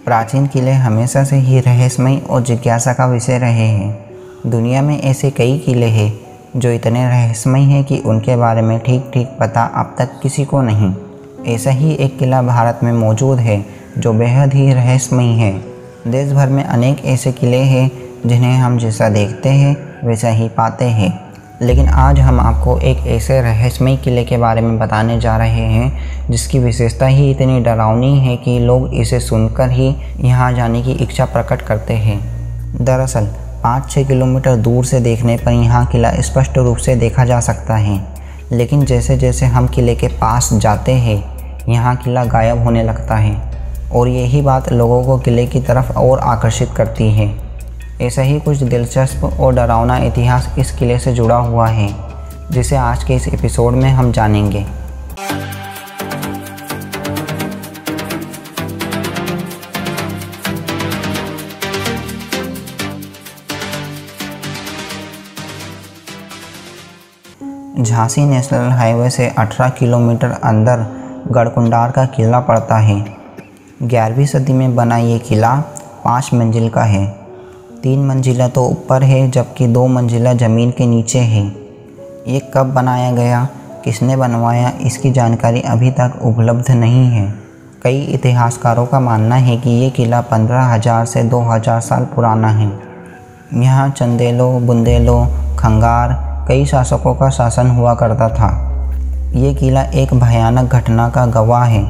प्राचीन किले हमेशा से ही रहस्यमय और जिज्ञासा का विषय रहे हैं। दुनिया में ऐसे कई किले हैं जो इतने रहस्यमय हैं कि उनके बारे में ठीक ठीक पता अब तक किसी को नहीं। ऐसा ही एक किला भारत में मौजूद है जो बेहद ही रहस्यमय है। देश भर में अनेक ऐसे किले हैं जिन्हें हम जैसा देखते हैं वैसा ही पाते हैं, लेकिन आज हम आपको एक ऐसे रहस्यमय किले के बारे में बताने जा रहे हैं जिसकी विशेषता ही इतनी डरावनी है कि लोग इसे सुनकर ही यहाँ जाने की इच्छा प्रकट करते हैं। दरअसल 5-6 किलोमीटर दूर से देखने पर यहाँ किला स्पष्ट रूप से देखा जा सकता है, लेकिन जैसे जैसे हम किले के पास जाते हैं यहाँ किला गायब होने लगता है और यही बात लोगों को किले की तरफ और आकर्षित करती है। ऐसा ही कुछ दिलचस्प और डरावना इतिहास इस किले से जुड़ा हुआ है जिसे आज के इस एपिसोड में हम जानेंगे। झांसी नेशनल हाईवे से 18 किलोमीटर अंदर गढ़कुंडार का किला पड़ता है। 11वीं सदी में बना ये किला 5 मंजिल का है। 3 मंजिला तो ऊपर है जबकि 2 मंजिला ज़मीन के नीचे है। ये कब बनाया गया, किसने बनवाया, इसकी जानकारी अभी तक उपलब्ध नहीं है। कई इतिहासकारों का मानना है कि ये किला 15,000 से 2,000 साल पुराना है। यहाँ चंदेलों, बुंदेलों, खंगार कई शासकों का शासन हुआ करता था। ये किला एक भयानक घटना का गवाह है।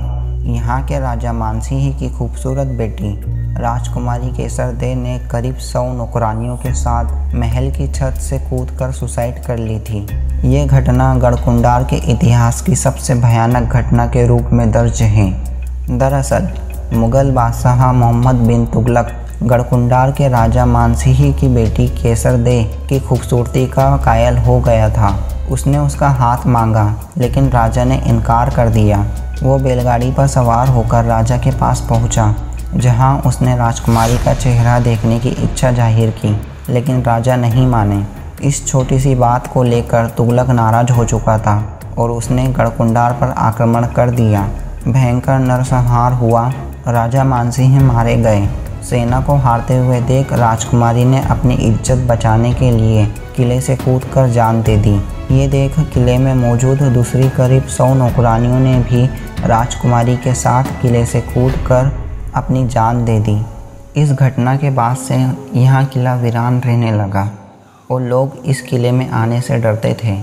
यहाँ के राजा मानसिंह की खूबसूरत बेटी राजकुमारी केसर दे ने करीब 100 नौकरानियों के साथ महल की छत से कूदकर सुसाइड कर ली थी। ये घटना गढ़कुंडार के इतिहास की सबसे भयानक घटना के रूप में दर्ज है। दरअसल मुग़ल बादशाह मोहम्मद बिन तुगलक गढ़कुंडार के राजा मानसिंह की बेटी केसर दे की खूबसूरती का कायल हो गया था। उसने उसका हाथ मांगा लेकिन राजा ने इनकार कर दिया। वो बैलगाड़ी पर सवार होकर राजा के पास पहुंचा, जहां उसने राजकुमारी का चेहरा देखने की इच्छा जाहिर की, लेकिन राजा नहीं माने। इस छोटी सी बात को लेकर तुगलक नाराज हो चुका था और उसने गढ़कुंडार पर आक्रमण कर दिया। भयंकर नरसंहार हुआ। राजा मानसिंह मारे गए। सेना को हारते हुए देख राजकुमारी ने अपनी इज्जत बचाने के लिए किले से कूदकर जान दे दी। ये देख किले में मौजूद दूसरी करीब 100 नौकरानियों ने भी राजकुमारी के साथ किले से कूदकर अपनी जान दे दी। इस घटना के बाद से यहाँ किला वीरान रहने लगा और लोग इस किले में आने से डरते थे।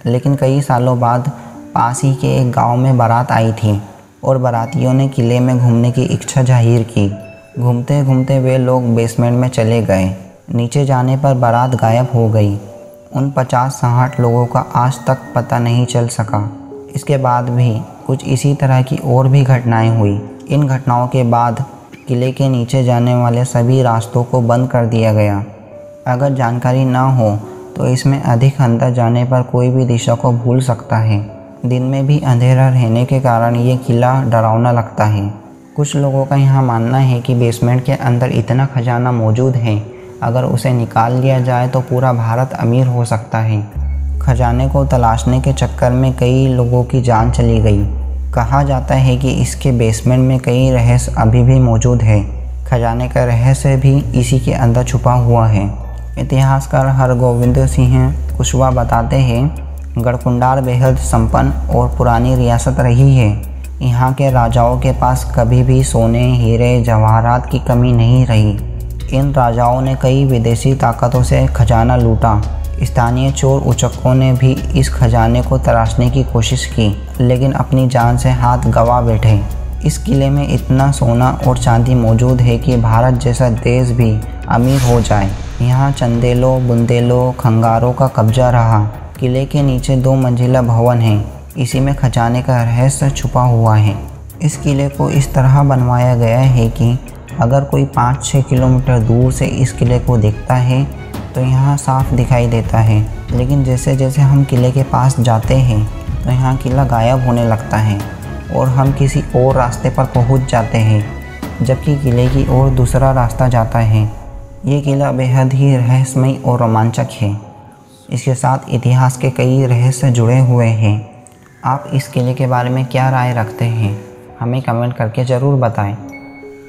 लेकिन कई सालों बाद पास ही के एक गांव में बारात आई थी और बारातियों ने किले में घूमने की इच्छा जाहिर की। घूमते घूमते वे लोग बेसमेंट में चले गए। नीचे जाने पर बारात गायब हो गई। उन 50-60 लोगों का आज तक पता नहीं चल सका। इसके बाद भी कुछ इसी तरह की और भी घटनाएं हुई। इन घटनाओं के बाद किले के नीचे जाने वाले सभी रास्तों को बंद कर दिया गया। अगर जानकारी ना हो तो इसमें अधिक अंदर जाने पर कोई भी दिशा को भूल सकता है। दिन में भी अंधेरा रहने के कारण ये किला डरावना लगता है। कुछ लोगों का यहाँ मानना है कि बेसमेंट के अंदर इतना खजाना मौजूद है, अगर उसे निकाल लिया जाए तो पूरा भारत अमीर हो सकता है। खजाने को तलाशने के चक्कर में कई लोगों की जान चली गई। कहा जाता है कि इसके बेसमेंट में कई रहस्य अभी भी मौजूद है। खजाने का रहस्य भी इसी के अंदर छुपा हुआ है। इतिहासकार हरगोविंद सिंह कुशवाहा बताते हैं, गढ़कुंडार बेहद संपन्न और पुरानी रियासत रही है। यहाँ के राजाओं के पास कभी भी सोने, हीरे, जवाहरात की कमी नहीं रही। इन राजाओं ने कई विदेशी ताकतों से खजाना लूटा। स्थानीय चोर उचक्कों ने भी इस खजाने को तराशने की कोशिश की, लेकिन अपनी जान से हाथ गंवा बैठे। इस किले में इतना सोना और चांदी मौजूद है कि भारत जैसा देश भी अमीर हो जाए। यहाँ चंदेलों, बुंदेलों, खंगारों का कब्जा रहा। किले के नीचे 2 मंजिला भवन है। इसी में खजाने का रहस्य छुपा हुआ है। इस किले को इस तरह बनवाया गया है कि अगर कोई 5-6 किलोमीटर दूर से इस किले को देखता है तो यहाँ साफ दिखाई देता है, लेकिन जैसे जैसे हम किले के पास जाते हैं तो यहाँ किला गायब होने लगता है और हम किसी और रास्ते पर पहुँच जाते हैं, जबकि किले की ओर दूसरा रास्ता जाता है। ये किला बेहद ही रहस्यमय और रोमांचक है। इसके साथ इतिहास के कई रहस्य जुड़े हुए हैं। आप इस किले के बारे में क्या राय रखते हैं? हमें कमेंट करके ज़रूर बताएं।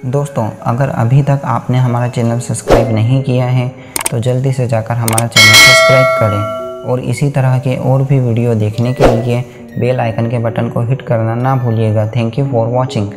दोस्तों, अगर अभी तक आपने हमारा चैनल सब्सक्राइब नहीं किया है तो जल्दी से जाकर हमारा चैनल सब्सक्राइब करें और इसी तरह के और भी वीडियो देखने के लिए बेल आइकन के बटन को हिट करना ना भूलिएगा। Thank you for watching.